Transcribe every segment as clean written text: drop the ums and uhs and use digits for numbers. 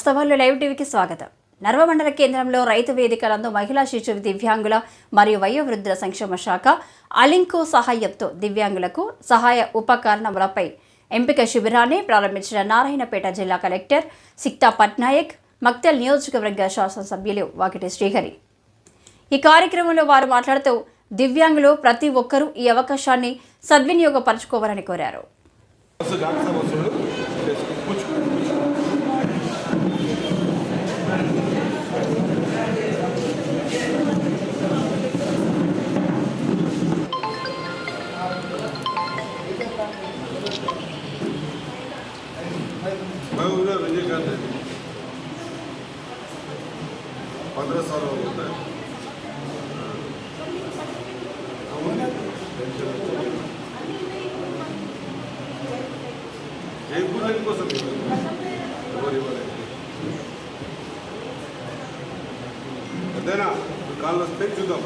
వాస్తవాలు లైవ్ టీవీకి స్వాగతం. నర్వ మండల కేంద్రంలో రైతు వేదికలందు మహిళా శిశు దివ్యాంగుల మరియు వయోవృద్ధుల సంక్షేమ శాఖ అలింకో సహాయంతో దివ్యాంగులకు సహాయ ఉపకరణములపై ఎంపిక శిబిరాన్ని ప్రారంభించిన నారాయణపేట జిల్లా కలెక్టర్ సిక్తా పట్నాయక్, మక్తల్ నియోజకవర్గ శాసనసభ్యులు వాకిటి శ్రీహరి. ఈ కార్యక్రమంలో వారు మాట్లాడుతూ దివ్యాంగులు ప్రతి ఒక్కరూ ఈ అవకాశాన్ని సద్వినియోగపరచుకోవాలని కోరారు. मैं उधर विजयकांत 15 साल हो गया है। जयपुर को सब अदेना काल वस्ते చూద్దాం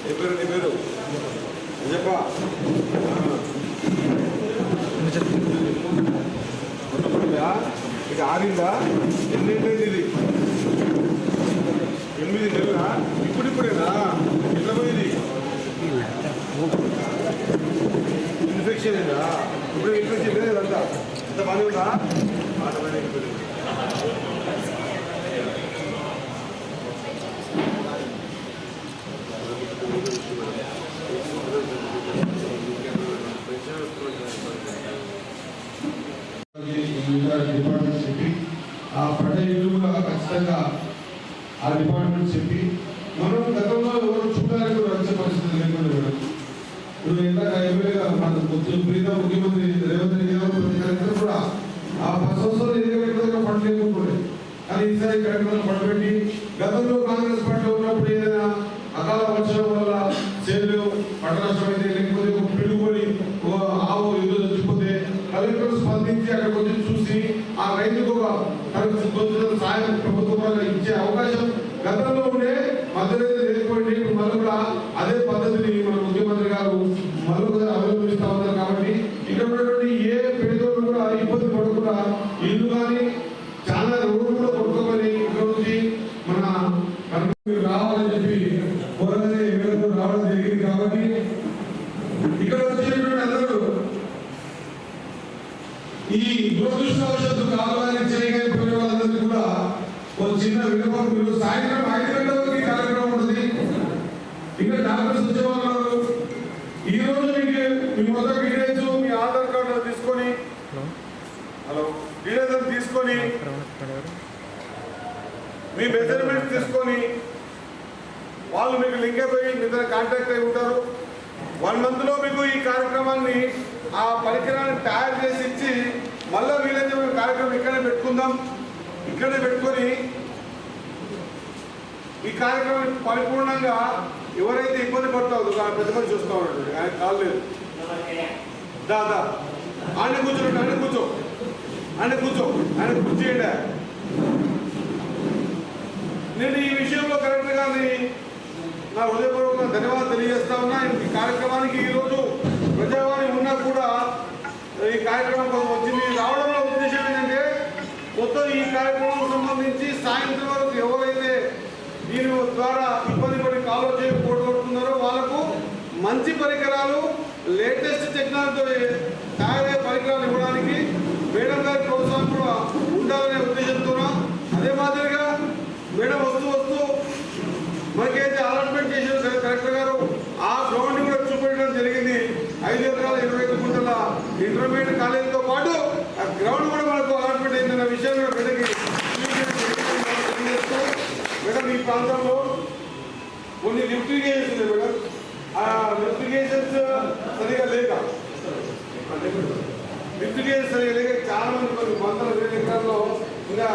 నీ పేరు చెప్పా ఇది ఆరిందా ఎన్నింటైంది ఇది 8 నెలలా ఇప్పుడిప్పుడేనా ఎట్లా పోయింది ఇన్ఫెక్షన్ అయిందా ఇప్పుడు ఇన్ఫెక్షన్ లేదంతా ఇంత బాగానే ఉందా ఆటోమేటిక్ డిపార్ట్మెంట్ చెప్పి ఆ ప్రజ ఇల్లు కూడా ఖచ్చితంగా ఆ డిపార్ట్మెంట్ చెప్పి మనం గతంలో ఎవరు చూడడానికి వచ్చే పరిస్థితి లేకుండా మేడం. ఇప్పుడు ఇందాక ఎమ్మెల్యేగా మన ప్రీత ముఖ్యమంత్రి రేవంత్ రెడ్డి గారు ప్రతి కార్యక్రమం కూడా ఆ 10 సంవత్సరాలు ఎన్నికల ఫండ్ లేకపోతే కానీ ఈసారి కార్యక్రమం ఫండ్ పెట్టి గతంలో కాంగ్రెస్ పార్టీ ఉన్నప్పుడు ఏదైనా అకాల వర్షం వల్ల సేవలు పంట నష్టం అయితే లేకపోతే ఒక పిడుగుని ఆవు ఎదురు చచ్చిపోతే కలెక్టర్ స్పందించి అక్కడికి వచ్చి చూసి ఆ రైతుకు తనకు సాయం ప్రభుత్వం ఇచ్చే అవకాశం గతంలో ఉండే మద్దతు లేకపోయింది. ఇప్పుడు మళ్ళీ కూడా అదే పద్ధతిని మన ముఖ్యమంత్రి గారు మళ్ళీ అవలంబిస్తూ ఉన్నారు. కాబట్టి ఇక్కడ ఉన్నటువంటి ఏ పేదోళ్ళు కూడా ఇబ్బంది పడకుండా ఇల్లు కానీ చాలా రోడ్లు కూడా కొట్టుకోమని ఇక్కడ నుంచి మన రావాలని చెప్పి కోరగానే మేరకు రావడం జరిగింది. కాబట్టి ఇక్కడ వచ్చేటువంటి అందరూ ఈ దురదృష్టవశాత్తు కావాలని చేయకపోయిన వాళ్ళందరికీ కూడా ఒక చిన్న విన్నపం. మీరు సాయంత్రం 5 గంటల వరకు కార్యక్రమం ఉంటుంది. ఇంకా డాక్టర్స్ వచ్చేవాళ్ళు ఈ రోజు మీకు మీ మొదటి డీటెయిల్స్ మీ ఆధార్ కార్డు తీసుకొని డీటెయిల్స్ తీసుకొని మీ మెజర్మెంట్స్ తీసుకొని వాళ్ళు మీకు లింక్ అయిపోయి మీ దగ్గర కాంటాక్ట్ అయి ఉంటారు. 1 మంత్లో మీకు ఈ కార్యక్రమాన్ని ఆ పరికరాన్ని తయారు చేసి ఇచ్చి మళ్ళీ వీలైతే మేము కార్యక్రమం ఇక్కడే పెట్టుకుందాం. ఇక్కడే పెట్టుకొని ఈ కార్యక్రమాన్ని పరిపూర్ణంగా ఎవరైతే ఇబ్బంది పడతారో పెద్ద మంది చూస్తూ ఉంటాడు. ఆయన కాలేదు దాదా ఆయన కూర్చోండి, ఆయన కూర్చో ఆయన కూర్చేయండి. నేను ఈ విషయంలో కలెక్టర్ గారిని నా హృదయపూర్వకంగా ధన్యవాదాలు తెలియజేస్తా ఉన్నా. ఈ కార్యక్రమానికి ఈరోజు ప్రజావాణి ఉన్నా కూడా ఈ కార్యక్రమం కోసం వచ్చింది. రావడంలో ఉద్దేశం ఏంటంటే మొత్తం ఈ కార్యక్రమం సంబంధించి సాయంత్రం వరకు ఎవరైతే దీని ద్వారా ఇబ్బంది పడి కాలో చేయకపోతున్నారో వాళ్ళకు మంచి పరికరాలు, లేటెస్ట్ టెక్నాలజీతో తయారయ్యే పరికరాలు ఇవ్వడానికి మేడం గారి ప్రోత్సాహం కూడా ఉండాలనే ఉద్దేశంతో అదే మాదిరిగా మేడం వస్తూ మనకైతే అలాట్మెంట్ చేసిన కలెక్టర్ గారు ఆ గ్రౌండ్ కూడా చూపించడం జరిగింది. 5 ఎకరాల 25 గుంటల ఇంటర్మీడియట్ కాలేజీతో పాటు ఆ గ్రౌండ్ కూడా మనకు అలాట్మెంట్ అయిందన్న విషయం కూడా మేడం ఈ ప్రాంతంలో కొన్ని లిఫ్ట్ ఇరిగేషన్స్ ఉన్నాయి మేడం. ఆ లిఫ్ట్ ఇరిగేషన్స్ సరిగా లేక చాలా మంది కొన్ని వందల వేల ఎకరాల్లో ఇంకా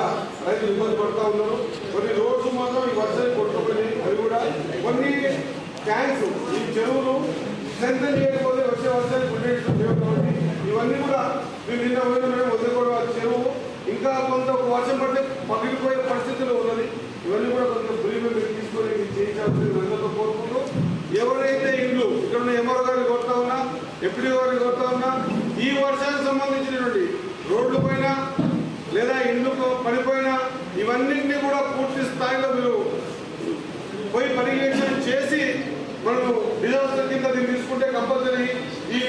రైతులు ఇబ్బంది పడుతూ ఉన్నారు. కొన్ని రోడ్స్ మాత్రం ఈ వర్షాలు కొట్టుకుపోయి అవి కూడా కొన్ని ట్యాంక్స్ ఈ చెరువులు స్ట్రెంథన్ చేయకపోతే వచ్చే వర్షాలు ఉండేటువంటి ఇవన్నీ కూడా మేము నిన్న వదిలిపోవడం ఆ చెరువు ఇంకా కొంత వర్షం పడితే పగిలిపోయే పరిస్థితుల్లో ఉన్నది. ఇవన్నీ కూడా కొంత బ్రీఫ్ తీసుకొని చేయించాల్సింది అందరితో కోరుకుంటూ ఎవరైతే ఇల్లు ఇక్కడ ఉన్న ఎంఆర్ఓ గారిని కొడతా ఉన్నా, ఎఫ్డీఓ గారిని కొడతా ఉన్నా ఈ వర్షానికి సంబంధించినటువంటి రోడ్ల పైన లేదా ఇల్లు పడిపోయినా ఇవన్నింటినీ కూడా పూర్తి స్థాయిలో మీరు పోయి పర్యవేక్షణ చేసి మనము డిజాస్టర్ కింద దీన్ని తీసుకుంటే కంపల్సరీ ఈ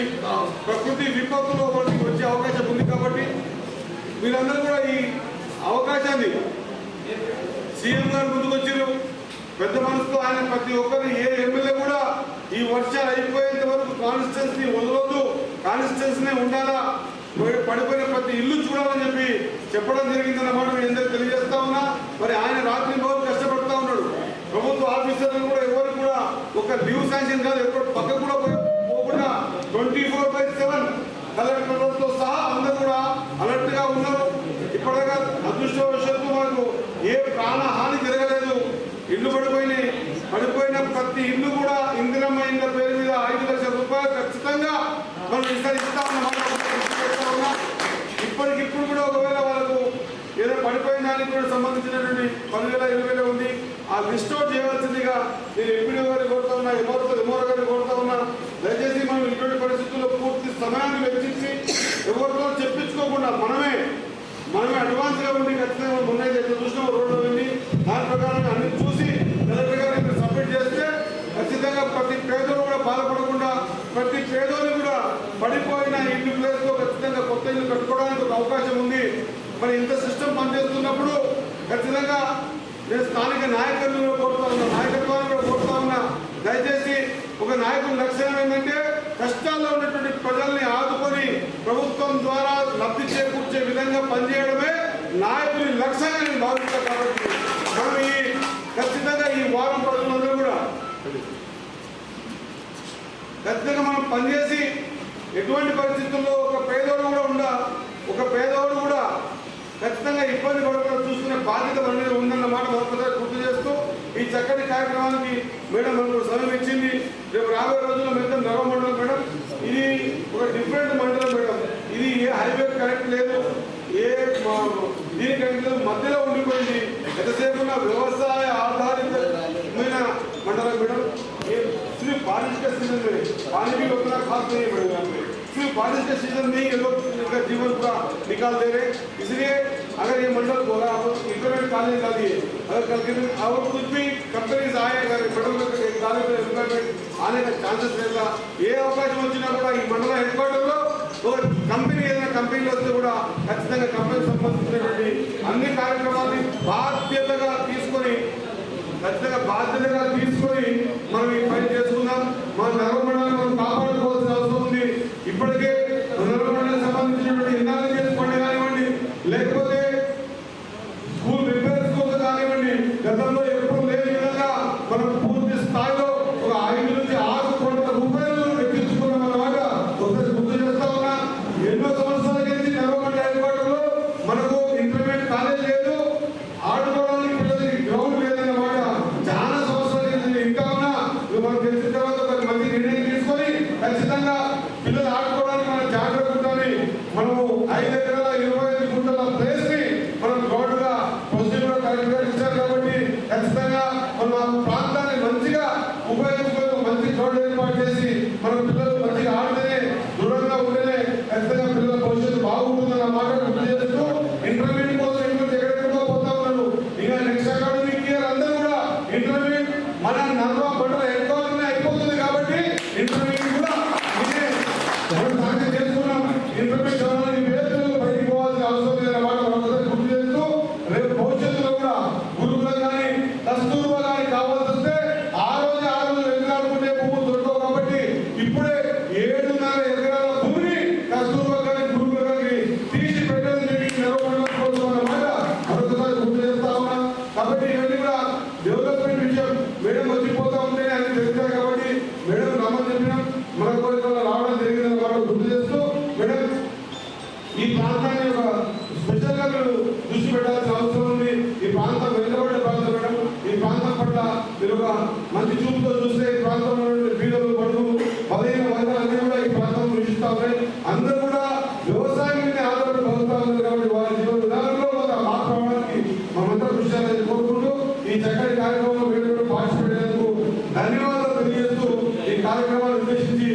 ప్రకృతి విపత్తులో మనకి వచ్చే అవకాశం ఉంది. కాబట్టి మీరందరూ కూడా ఈ అవకాశాన్ని సీఎం గారు ముందుకొచ్చారు పెద్ద మనసుతో. ఆయన ప్రతి ఒక్కరు ఏ ఎమ్మెల్యే కూడా ఈ వర్షాలు అయిపోయేంత వరకు కాన్స్టిట్యున్సీ వదలొద్దు, కాన్స్టిట్యున్సీనే ఉండాలా, పడిపోయిన ప్రతి ఇల్లు చూడాలని చెప్పి చెప్పడం జరిగిందన్నమాట నేను ఎందుకు తెలియజేస్తా ఉన్నా. మరి ఆయన రాత్రి రోజు కష్టపడుతూ ఉన్నాడు. ప్రభుత్వ ఆఫీసర్లు కూడా ఎవరు కూడా ఒక లీవ్ శాంక్షన్ కాదు, ఎప్పుడు పక్క కూడా పోకుండా 24/7 కలెక్టర్లతో సహా అందరూ కూడా అలర్ట్ గా ఉన్నారు. ఇప్పటిదాకా అదృష్టవశాత్తు మనకు ఏ ప్రాణహాని జరగలేదు. ఇల్లు పడిపోయిన ప్రతి ఇల్లు కూడా ఇందిరమ్మ ఇండ్ల పేరు మీద 5 లక్షల రూపాయలు ఖచ్చితంగా మనం ఇస్తామన్నమాట. ఇప్పటికిప్పుడు కూడా ఒకవేళ వాళ్ళకు ఏదో పడిపోయిన దానికి కూడా సంబంధించినటువంటి 10,000 20,000 ఉంది. ఆ లిస్ట్ అవుట్ చేయవలసిందిగా నేను ఎంపీడీ గారిని కోరుతా ఉన్నా, ఎంఆర్ఓ గారిని కోరుతా ఉన్నా. దయచేసి మనం ఇటువంటి పరిస్థితుల్లో పూర్తి సమయాన్ని వెచ్చించి ఎవరితో చెప్పించుకోకుండా మనమే అడ్వాన్స్గా ఉండి ఖచ్చితంగా ఉన్నాయి చూసిన రోడ్డు వెళ్ళి దాని ప్రకారం అన్ని చూసి కలెక్టర్ గారికి సబ్మిట్ చేస్తే ఖచ్చితంగా ప్రతి పేదోడు కూడా బాధపడకుండా ప్రతి పేదోని కూడా పడిపోయిన ఇల్లు ప్లేస్లో ఖచ్చితంగా కొత్త ఇల్లు కట్టుకోవడానికి ఒక అవకాశం ఉంది. మరి ఇంత సిస్టమ్ పనిచేస్తున్నప్పుడు ఖచ్చితంగా నేను స్థానిక నాయకులను కోరుతా ఉన్నా, నాయకత్వాన్ని కూడా కోరుతా ఉన్నా. దయచేసి ఒక నాయకుడి లక్ష్యం ఏంటంటే కష్టాల్లో ఉన్నటువంటి ప్రజల్ని ఆదుకొని ప్రభుత్వం ద్వారా లబ్ధి చేకూర్చే విధంగా పనిచేయడమే నాయకుడి లక్ష్యంగా నేను భావిస్తాను. కాబట్టి మనం ఖచ్చితంగా ఈ వారం రోజులందరూ కూడా ఖచ్చితంగా మనం పనిచేసి ఎటువంటి పరిస్థితుల్లో ఒక పేదోడు కూడా ఖచ్చితంగా ఇబ్బంది పడకుండా చూసుకునే బాధ్యత మన మీద ఉందన్నమాట మరొకసారి గుర్తు చేస్తూ ఈ చక్కటి కార్యక్రమానికి మేడం మనకు సమయం ఇచ్చింది. రేపు రాబోయే రోజుల్లో మేడం నర్వ మండలం మేడం, ఇది ఒక డిఫరెంట్ మండలం మేడం. ఇది ఏ హైవే కరెక్ట్ లేదు, ఏ దీనికి మధ్యలో ఉండిపోయింది. ఎంతసేపు వ్యవసాయ ఆధారితమైన मंडल मैडम ये सिर्फ बारिश के सीजन में पानी भी उतना खास नहीं है मैडम, सिर्फ बारिश के सीजन में ही ये लोग इनका जीवन पूरा निकाल दे रहे। इसलिए अगर ये मंडल बोला आप इंटरनेट कॉलेज डालिए, अगर कल के दिन और कुछ भी कंपनीज आए अगर मंडल डाले तो एम्प्लॉयमेंट आने का चांसेस रहेगा। ये अवकाश वो mandal headquarter company company खचिతంగా కంపెనీ సంబంధించినటువంటి అన్ని కార్యక్రమాన్ని బాధ్యతగా తీసుకొని మనం ఈ పని చేసుకుందాం। మన నర్మమండలాన్ని మనం కాపాడుకోవాల్సిన అవసరం ఉంది। ఇప్పటికే నర్మమండలానికి సంబంధించినటువంటి ఇన్నాళ్ళు చేసుకోండి కానివ్వండి, లేకపోతే స్కూల్ రిపేర్స్ కోసం కానివ్వండి, గతంలో ఎప్పుడు లేని విధంగా మనం పూర్తి స్థాయిలో ఒక 5 నుంచి 6 కోట్ల రూపాయలు వెచ్చించుకున్నాం అన్నమాట। ఒకసారి గుర్తు చేస్తా ఉన్నా, ఎన్నో సంవత్సరాల నుంచి నర్మమండల హెడ్ క్వార్టర్లో మనకు ఇంటర్మీడియట్ కాలేజ్ లేదు, ఆడుకోవడానికి పిల్లలకి గ్రౌండ్ లేదన్నమాట। చాలా సంవత్సరాల నుంచి ఇంకా ఉన్నా మనకు తెలిసిన తర్వాత ఒక మంచి నిర్ణయం తీసుకొని ఖచ్చితంగా పిల్లలు ఆడుకోవడానికి మనం జాగ్రత్త ఉండాలి। మనము 5 ఎకరాల 25 గుంటల ప్లేస్ ని మనం గ్రౌండ్ గా ప్రొసీజర్ కరెక్ట్ గా ఇచ్చారు కాబట్టి ఖచ్చితంగా మనం ఆ ప్రాంతాన్ని మంచిగా ఉపయోగించుకొని మంచి గ్రౌండ్ ఏర్పాటు చేసి మన పిల్లలు మంచిగా ఆడితేనే దృఢంగా ఉంటేనే ఖచ్చితంగా పిల్లల భవిష్యత్తు బాగుంటుందన్న మాట గుర్తు చేస్తూ ఇంటర్మీడియట్ కోసం ఎక్కడెక్కడికో పోతా ఉన్నారు। ఇంకా నెక్స్ట్ అకాడమిక్ ఇయర్ అందరూ కూడా ఇంటర్మీడియట్ మన నర్వ మండల హెడ్ క్వార్టర్ అయిపోతుంది కాబట్టి ఇంటర్మీడియట్ కూడా చేసుకున్నాం। ఇంటర్మీడియట్ వేస్తులు బయటికి పోవాల్సిన అవసరం లేదన్నమాట మరొకసారి గుర్తు చేస్తూ రేపు భవిష్యత్తులో కూడా గురుకులం కానీ కస్తూర్బా కానీ కావాల్సి వస్తే ఆ రోజు ఎకరాలుకుంటే భూములు దొరకవు కాబట్టి ఇప్పుడే 7.5 ఎకరాల భూమిని కస్తూర్బా కానీ గురుకులం కానీ తీసి పెట్టడం జరిగింది నర్మమండలం కోసం అన్నమాట మరొకసారి గుర్తు చేస్తా ఉన్నా। కాబట్టి ఇవన్నీ కూడా డెవలప్మెంట్ విషయం మేడం వచ్చిపోతా ఉంటే అని తెలుస్తారు కాబట్టి మేడం రమ్మని చెప్పినాం, మన కోరికల్లో రావడం జరిగిందని మనం గుర్తు చేస్తూ మేడం ఈ ప్రాంతాన్ని ఒక స్పెషల్ గా మీరు దృష్టి పెట్టాల్సిన అవసరం ఉంది। ఈ ప్రాంతం వెనుకబడిన ప్రాంతం మేడం, ఈ ప్రాంతం పట్ల మీరు ఒక మంచి చూపుతో చూస్తే ఈ ప్రాంతంలో బీదలు బడుగు బలహీన వర్గాలన్నీ కూడా ఈ ప్రాంతం నివసిస్తా ఉన్నాయి। అందరూ కూడా వ్యవసాయం మీద ఆధారపడి బతుకుతా ఉన్నారు కాబట్టి వారి జీవన విధానంలో మార్పు రావడానికి మనంతా కృషి చేయాలని కోరుకుంటూ ఈ చక్కటి కార్యక్రమంలో మీరు పార్టిసిపేట్ అయినందుకు ధన్యవాదాలు తెలియజేస్తూ ఈ కార్యక్రమాన్ని ఉద్దేశించి